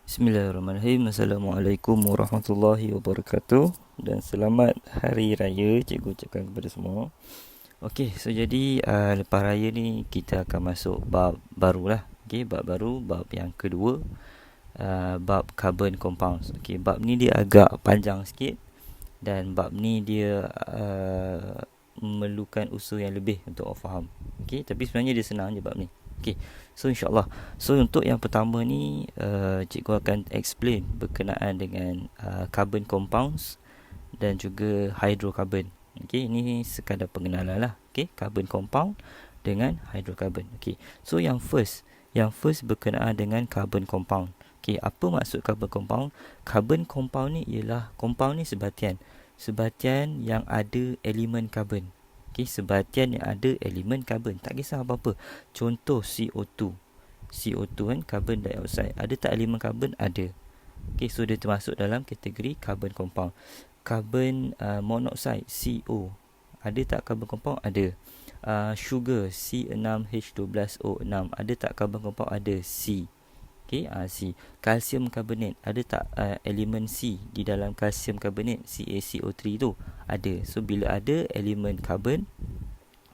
Bismillahirrahmanirrahim. Assalamualaikum warahmatullahi wabarakatuh. Dan selamat Hari Raya cikgu ucapkan kepada semua. Okey, so jadi lepas raya ni kita akan masuk bab baru lah. Okey, bab baru, bab yang kedua, bab carbon compounds. Okey, bab ni dia agak panjang sikit dan bab ni dia memerlukan usaha yang lebih untuk awak faham. Okey, tapi sebenarnya dia senang je bab ni. Okey, so insyaAllah. So untuk yang pertama ni, cikgu akan explain berkenaan dengan carbon compounds dan juga hydrocarbon. Okey, ini sekadar pengenalan lah. Okey, carbon compound dengan hydrocarbon. Okey, so yang first berkenaan dengan carbon compound. Okey, apa maksud carbon compound? Carbon compound ni ialah compound ni sebatian yang ada elemen karbon. Okey, sebatian yang ada elemen karbon. Tak kisah apa-apa. Contoh CO2. CO2 kan, carbon dioxide. Ada tak elemen karbon? Ada. Okey, so dia termasuk dalam kategori carbon compound. Carbon monoxide, CO. Ada tak carbon compound? Ada. Sugar, C6H12O6. Ada tak carbon compound? Ada. C. Okey, C. Kalsium karbonat. Ada tak elemen C di dalam kalsium karbonat? CaCO3 tu. Ada. So bila ada elemen karbon,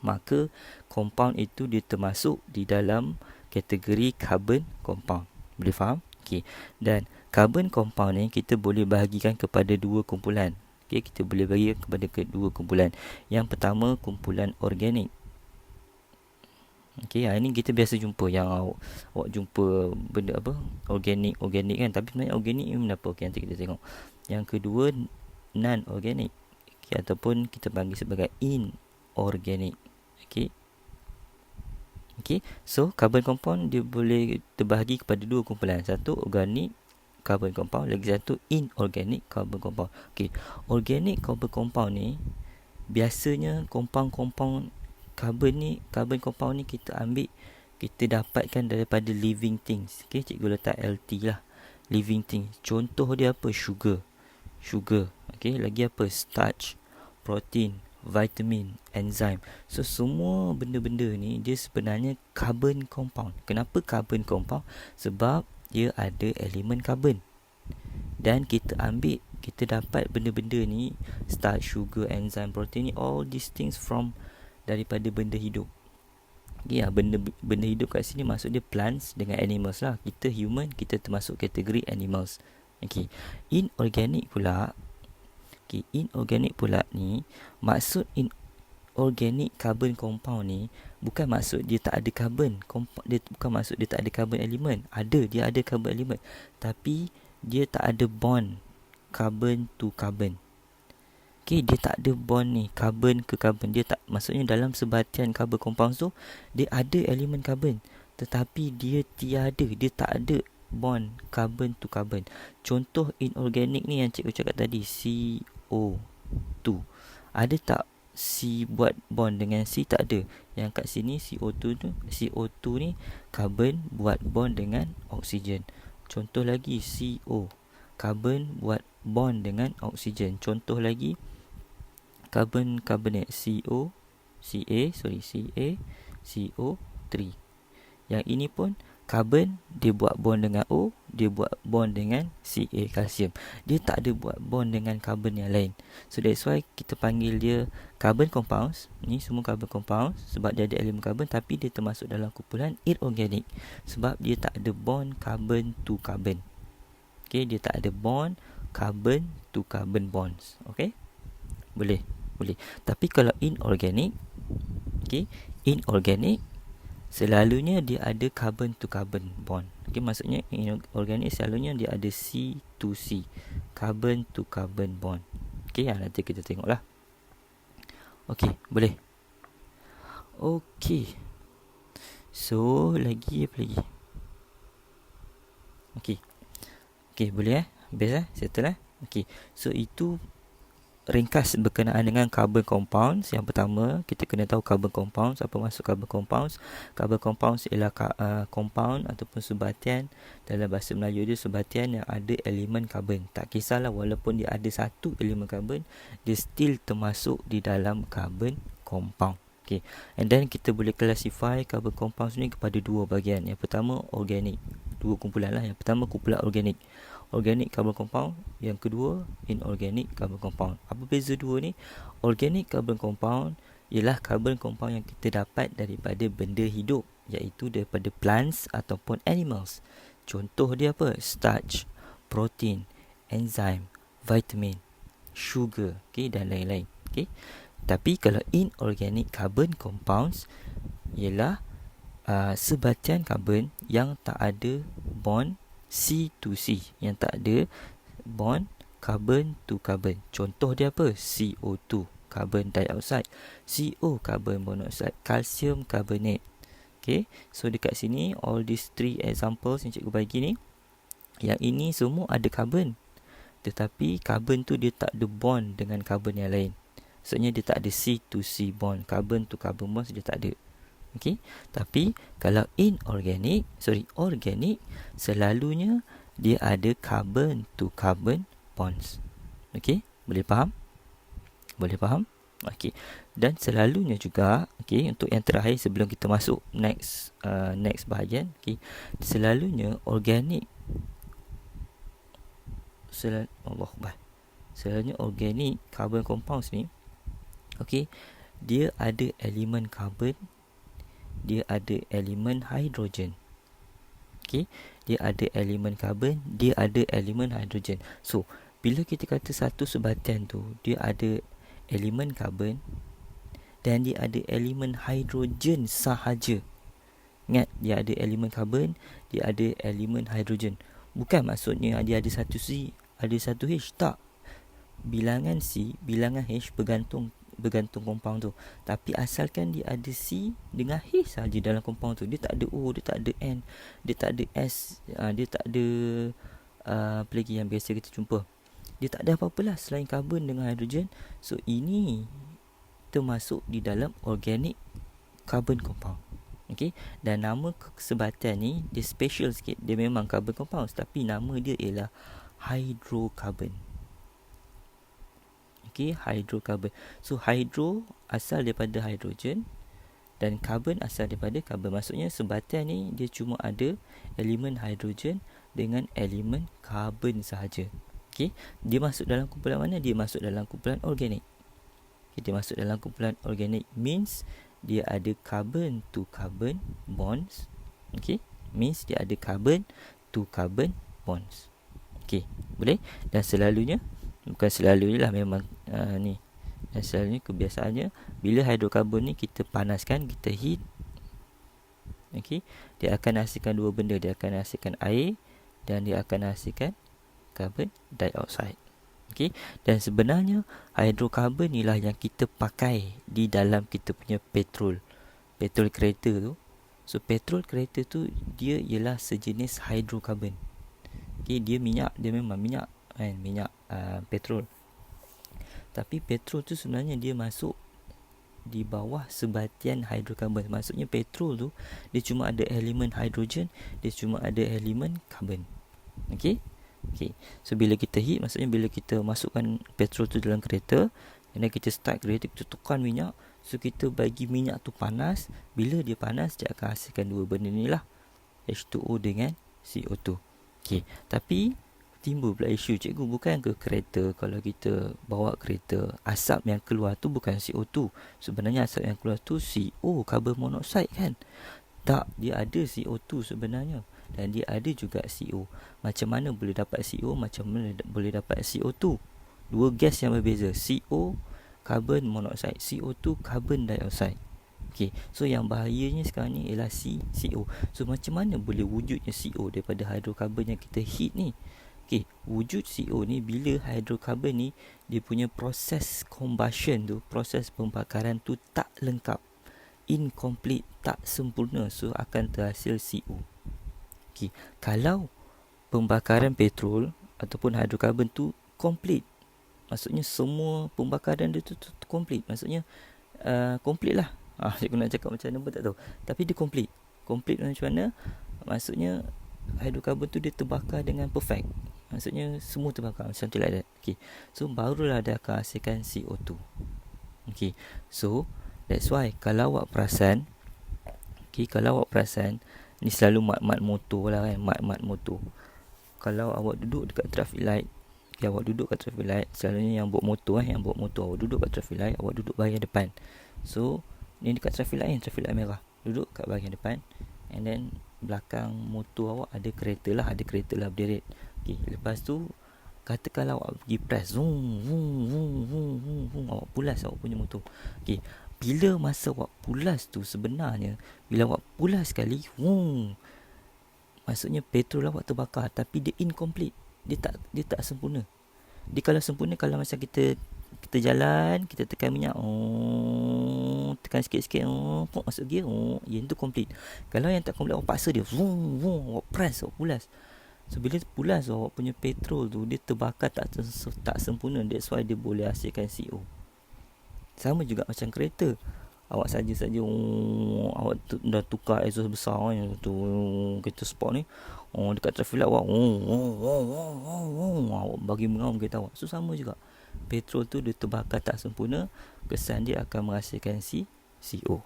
maka compound itu dia termasuk di dalam kategori carbon compound. Boleh faham? Okey. Dan carbon compound ni kita boleh bahagikan kepada dua kumpulan. Okey, kita boleh bagi kepada kedua kumpulan. Yang pertama, kumpulan organik. Okey, ini kita biasa jumpa yang awak jumpa benda apa? Organik kan. Tapi sebenarnya organik ni benda apa? Okey, nanti kita tengok. Yang kedua, non-organik. Okey, ataupun kita panggil sebagai inorganic. Okey. Okey, so carbon compound dia boleh terbahagi kepada dua kumpulan. Satu organic carbon compound, lagi satu inorganic carbon compound. Okey, organic carbon compound ni biasanya compound carbon compound ni kita dapatkan daripada living things. Okey, cikgu letak LT lah. Living things. Contoh dia apa? Sugar. Okey, lagi apa? Starch, protein, vitamin, enzim. So semua benda-benda ni dia sebenarnya carbon compound. Kenapa carbon compound? Sebab dia ada elemen carbon. Dan kita dapat benda-benda ni, starch, sugar, enzim, protein ni, all these things from daripada benda hidup. Ya, benda hidup kat sini maksud dia plants dengan animals lah. Kita human, kita termasuk kategori animals. Okey. Inorganic pula ni, maksud inorganic carbon compound ni bukan maksud dia tak ada carbon. Dia bukan maksud dia tak ada carbon element. Dia ada carbon element. Tapi dia tak ada bond carbon to carbon. Okey, dia tak ada bond ni carbon ke carbon. Dia tak, maksudnya dalam sebatian carbon compounds tu dia ada elemen carbon, tetapi dia tak ada bond carbon to carbon. Contoh inorganic ni yang cikgu cakap tadi, CO2. Ada tak C buat bond dengan C? Tak ada. Yang kat sini CO2 ni carbon buat bond dengan oksigen. Contoh lagi CO, carbon buat bond dengan oksigen. Contoh lagi carbon carbonate, CaCO3. Yang ini pun carbon, dia buat bond dengan O, dia buat bond dengan Ca, kalsium. Dia tak ada buat bond dengan carbon yang lain. So that's why kita panggil dia carbon compounds. Ni semua carbon compounds sebab dia ada elemen carbon, tapi dia termasuk dalam kumpulan inorganic sebab dia tak ada bond carbon to carbon. Okay, dia tak ada bond carbon to carbon bonds. Okay, boleh. Tapi kalau inorganic, okay, inorganic selalunya dia ada carbon to carbon bond. Okay, maksudnya inorganic selalunya dia ada C to C, carbon to carbon bond. Okay, nanti kita tengoklah. Okay, boleh. Okay, so lagi apa lagi? Okay, boleh Habis settle Okay, so itu ringkas berkenaan dengan carbon compounds. Yang pertama, kita kena tahu carbon compounds. Apa maksud carbon compounds? Carbon compounds ialah compound ataupun sebatian. Dalam bahasa Melayu dia sebatian yang ada elemen carbon. Tak kisahlah walaupun dia ada satu elemen carbon, dia still termasuk di dalam carbon compound. Okay. And then kita boleh classify carbon compounds ni kepada dua bahagian. Yang pertama, organic. dua kumpulan lah. Yang pertama kumpulan organik, organic carbon compound. Yang kedua inorganic carbon compound. Apa beza dua ni? Organic carbon compound ialah carbon compound yang kita dapat daripada benda hidup, iaitu daripada plants ataupun animals. Contoh dia apa? Starch, protein, enzim, vitamin, sugar, dan lain-lain. Tapi kalau inorganic carbon compounds ialah sebatian karbon yang tak ada bond C to C, yang tak ada bond carbon to carbon. Contoh dia apa? CO2, carbon dioxide, CO, carbon monoxide, calcium carbonate. So dekat sini all these three examples yang cikgu bagi ni, yang ini semua ada carbon, tetapi carbon tu dia tak ada bond dengan carbon yang lain. Maksudnya dia tak ada C to C bond, carbon to carbon bonds dia tak ada. Tapi kalau organic, selalunya dia ada carbon to carbon bonds. Boleh faham? Dan selalunya juga, untuk yang terakhir sebelum kita masuk next bahagian, selalunya organic, selalunya organic carbon compounds ni, dia ada elemen carbon, dia ada elemen hidrogen. Dia ada elemen carbon, dia ada elemen hidrogen. So bila kita kata satu sebatian tu dia ada elemen carbon dan dia ada elemen hidrogen sahaja. Ingat, dia ada elemen carbon, dia ada elemen hidrogen. Bukan maksudnya dia ada satu C, ada satu H. Tak. Bilangan C, bilangan H bergantung compound tu. Tapi asalkan dia ada C dengan H saja dalam compound tu, dia tak ada O, dia tak ada N, dia tak ada S, dia tak ada apa lagi yang biasa kita jumpa. Dia tak ada apa-apa lah selain carbon dengan hidrogen. So ini termasuk di dalam organic carbon compound. Dan nama sebatian ni dia special sikit. Dia memang carbon compound, tapi nama dia ialah hydrocarbon. Hydrocarbon. So hydro asal daripada hidrogen dan carbon asal daripada carbon. Maksudnya sebatian ni dia cuma ada elemen hidrogen dengan elemen carbon sahaja. Dia masuk dalam kumpulan mana? Dia masuk dalam kumpulan organik. Dia masuk dalam kumpulan organik means dia ada carbon to carbon bonds. Means dia ada carbon to carbon bonds. Boleh? Dan selalunya, bukan selalunya lah, memang ni, dan selalunya kebiasaannya bila hidrokarbon ni kita panaskan, kita heat, dia akan hasilkan dua benda. Dia akan hasilkan air dan dia akan hasilkan carbon dioxide. Dan sebenarnya hidrokarbon ni lah yang kita pakai di dalam kita punya petrol kereta tu. So petrol kereta tu dia ialah sejenis hidrokarbon. Dia minyak, dia memang minyak kan, minyak petrol. Tapi petrol tu sebenarnya dia masuk di bawah sebatian hidrokarbon. Maksudnya petrol tu dia cuma ada elemen hidrogen, dia cuma ada elemen carbon. So bila kita heat, maksudnya bila kita masukkan petrol tu dalam kereta, dan kita start kereta, kita tekan minyak. So kita bagi minyak tu panas. Bila dia panas, dia akan hasilkan dua benda ni lah, H2O dengan CO2. Tapi timbul pula isu, cikgu, bukan ke kereta, kalau kita bawa kereta, asap yang keluar tu bukan CO2. Sebenarnya asap yang keluar tu CO, carbon monoxide kan? Tak, dia ada CO2 sebenarnya, dan dia ada juga CO. Macam mana boleh dapat CO, macam mana boleh dapat CO2? Dua gas yang berbeza. CO, carbon monoxide, CO2, carbon dioxide. So yang bahayanya sekarang ni ialah CO. So macam mana boleh wujudnya CO daripada hidrokarbon yang kita heat ni? Wujud CO ni bila hidrokarbon ni dia punya proses combustion tu, proses pembakaran tu tak lengkap, incomplete, tak sempurna. So akan terhasil CO. Kalau pembakaran petrol ataupun hidrokarbon tu complete, maksudnya semua pembakaran dia tu complete, maksudnya complete lah. Cikgu nak cakap macam mana pun tak tahu, tapi dia complete macam mana? Maksudnya hidrokarbon tu dia terbakar dengan perfect, maksudnya semua terbakar, something like that. So barulah dia akan hasilkan CO2. So that's why kalau awak perasan, Ni selalu mat-mat motor lah kan, mat-mat motor. Kalau awak duduk dekat traffic light, okay, awak duduk kat traffic light, selalunya yang bawa motor yang bawa motor, awak duduk kat traffic light, awak duduk bahagian depan. So ni dekat traffic light merah, duduk kat bahagian depan, and then belakang motor awak ada kereta lah berderet. Okay, lepas tu katakanlah awak pergi press, zoom, zoom, zoom, zoom, zoom, zoom, awak pulas awak punya motor. Okay, bila masa awak pulas tu, sebenarnya bila awak pulas sekali, zoom, maksudnya petrol awak terbakar, tapi dia incomplete. Dia tak sempurna. Dia kalau sempurna, kalau macam kita jalan, kita tekan minyak, tekan sikit-sikit, masuk gear, yang tu complete. Kalau yang tak complete, awak paksa dia, zoom, zoom, awak press, awak pulas. So bila pulas awak punya petrol tu, dia terbakar tak sempurna. That's why dia boleh hasilkan CO. Sama juga macam kereta. Awak saja awak dah tukar exhaust besar kan, tu kereta sport ni, dekat traffic light awak, awak bagi mengaum kereta awak. So sama juga, petrol tu dia terbakar tak sempurna, kesan dia akan menghasilkan CO.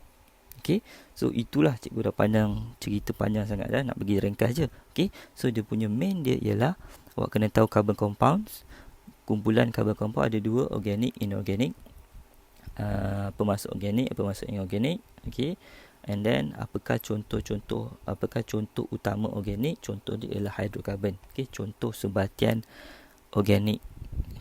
Okay, so itulah cikgu dah pandang cerita panjang sangat dah, nak bagi ringkas je. Okay, so dia punya main dia ialah awak kena tahu carbon compounds. Kumpulan carbon compound ada dua, organic, inorganic. Pemasuk organik, pemasuk inorganik. Okay, and then apakah contoh utama organik? Contoh dia ialah hidrokarbon. Okay, contoh sebatian organik,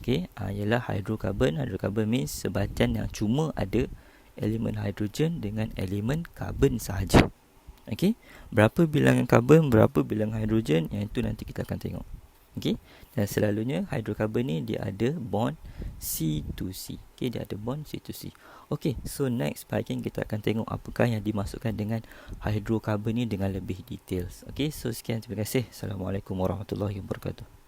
okay, ialah hidrokarbon. Hidrokarbon means sebatian yang cuma ada elemen hidrogen dengan elemen karbon sahaja. Okay, berapa bilangan karbon, berapa bilangan hidrogen, yang itu nanti kita akan tengok. Okay, dan selalunya hidrokarbon ni dia ada bond C2C. Okay, dia ada bond C2C. Okay, so next bahagian kita akan tengok apakah yang dimasukkan dengan hidrokarbon ni dengan lebih details. Okay, so sekian, terima kasih. Assalamualaikum warahmatullahi wabarakatuh.